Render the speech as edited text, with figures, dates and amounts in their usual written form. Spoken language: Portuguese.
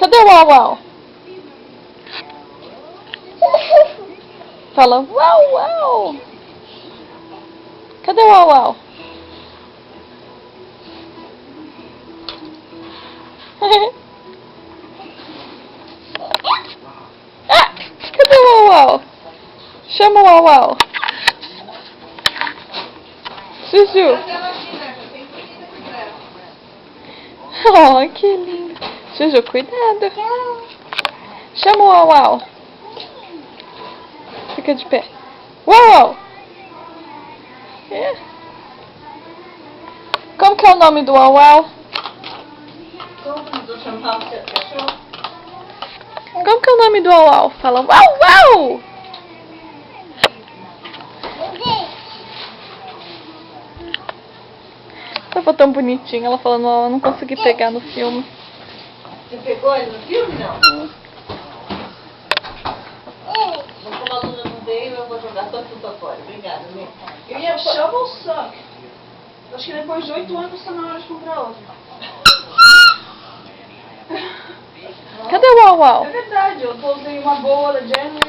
Cadê o uau uau? Fala uau uau. Cadê o uau uau? Ah, cadê o uau uau? Chama o uau uau. Juju. Oh, que lindo. Juju, cuidado. Chama o uau uau. Fica de pé. Uau uau. É. Como que é o nome do uau uau? Como que é o nome do uau uau? Fala uau uau. Tava tão bonitinho, ela falando, eu não consegui pegar no filme. Você pegou ele no filme, não? Mas como a Luna não veio, eu vou jogar só tudo fora. Obrigada, né? Eu ia Shovel Suck. Acho que depois de 8 anos está na hora de comprar outra. Cadê o uau uau? É verdade, eu usei uma boa da Jenny.